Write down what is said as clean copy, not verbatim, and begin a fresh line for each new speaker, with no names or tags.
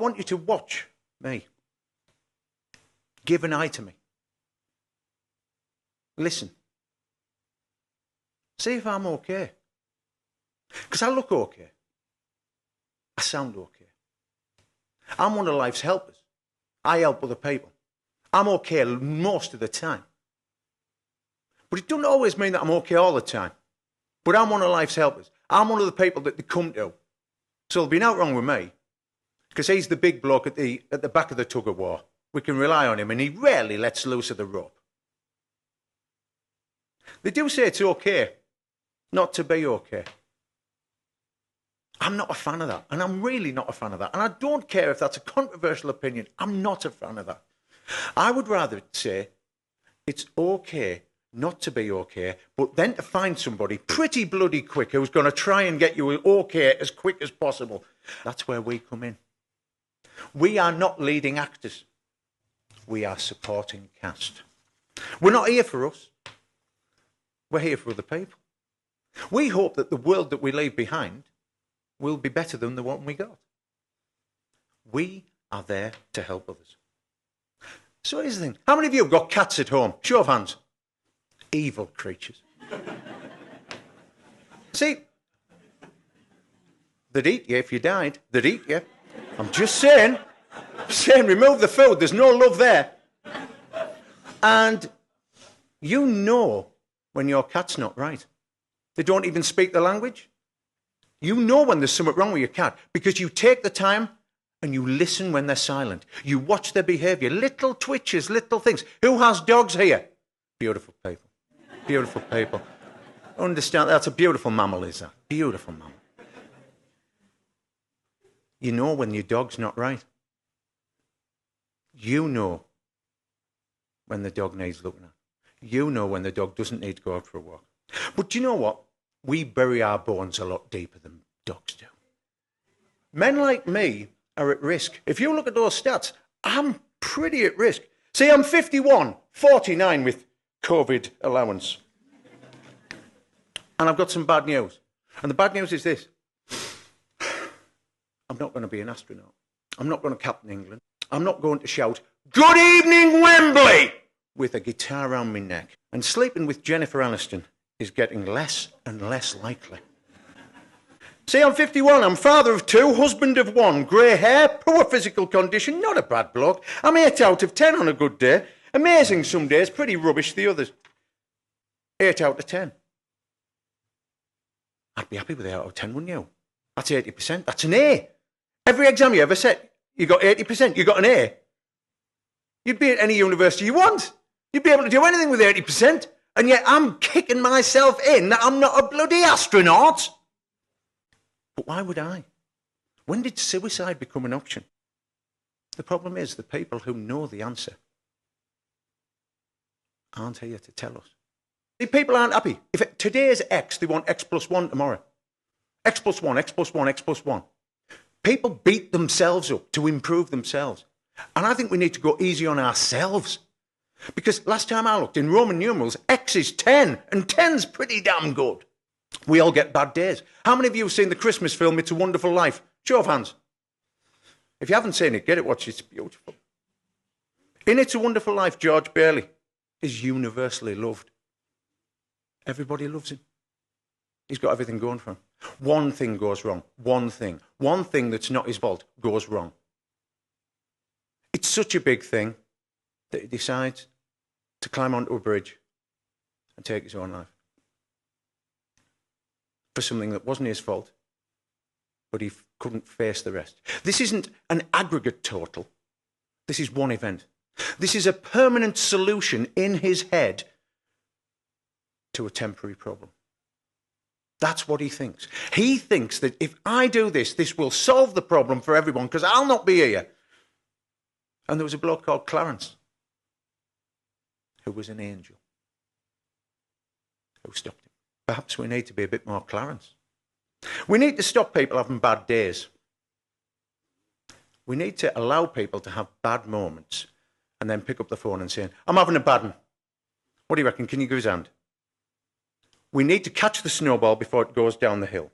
want you to watch me. Give an eye to me. Listen. See if I'm okay. Because I look okay. I sound okay. I'm one of life's helpers. I help other people. I'm okay most of the time. But it doesn't always mean that I'm okay all the time. But I'm one of life's helpers. I'm one of the people that they come to. So there'll be nothing wrong with me. Because he's the big bloke at the back of the tug of war. We can rely on him, and he rarely lets loose of the rope. They do say it's okay not to be okay. I'm not a fan of that, and I'm really not a fan of that. And I don't care if that's a controversial opinion. I'm not a fan of that. I would rather say it's okay not to be okay, but then to find somebody pretty bloody quick who's going to try and get you okay as quick as possible. That's where we come in. We are not leading actors. We are supporting cast. We're not here for us. We're here for other people. We hope that the world that we leave behind will be better than the one we got. We are there to help others. So here's the thing. How many of you have got cats at home? Show of hands. Evil creatures. See, they'd eat you if you died. They'd eat you. I'm just saying, remove the food. There's no love there. And you know when your cat's not right. They don't even speak the language. You know when there's something wrong with your cat because you take the time and you listen when they're silent. You watch their behaviour, little twitches, little things. Who has dogs here? Beautiful people. Beautiful people. Understand, that's a beautiful mammal, is that? Beautiful mammal. You know when your dog's not right. You know when the dog needs looking at. You know when the dog doesn't need to go out for a walk. But do you know what? We bury our bones a lot deeper than dogs do. Men like me are at risk. If you look at those stats, I'm pretty at risk. See, I'm 51, 49 with COVID allowance. And I've got some bad news. And the bad news is this. I'm not going to be an astronaut. I'm not going to captain England. I'm not going to shout, "Good evening, Wembley!" with a guitar around my neck. And sleeping with Jennifer Aniston is getting less and less likely. See, I'm 51, I'm father of 2, husband of 1, grey hair, poor physical condition, not a bad bloke. I'm 8 out of 10 on a good day. Amazing some days, pretty rubbish the others. 8 out of 10. I'd be happy with 8 out of 10, wouldn't you? That's 80%, that's an A. Every exam you ever set, you got 80%, you got an A. You'd be at any university you want. You'd be able to do anything with 80%. And yet I'm kicking myself in that I'm not a bloody astronaut. But why would I? When did suicide become an option? The problem is the people who know the answer aren't here to tell us. The people aren't happy. If today is X, they want X plus 1 tomorrow. X plus 1, X plus 1, X plus 1. People beat themselves up to improve themselves. And I think we need to go easy on ourselves. Because last time I looked, in Roman numerals, X is 10, and 10's pretty damn good. We all get bad days. How many of you have seen the Christmas film, It's a Wonderful Life? Show of hands. If you haven't seen it, get it, watch it, it's beautiful. In It's a Wonderful Life, George Bailey is universally loved. Everybody loves him. He's got everything going for him. One thing goes wrong. One thing that's not his fault goes wrong. It's such a big thing that he decides to climb onto a bridge and take his own life. For something that wasn't his fault, but he couldn't face the rest. This isn't an aggregate total. This is one event. This is a permanent solution in his head to a temporary problem. That's what he thinks. He thinks that if I do this, this will solve the problem for everyone because I'll not be here. And there was a bloke called Clarence who was an angel who stopped him. Perhaps we need to be a bit more Clarence. We need to stop people having bad days. We need to allow people to have bad moments and then pick up the phone and say, "I'm having a bad one. What do you reckon? Can you give us a hand?" We need to catch the snowball before it goes down the hill.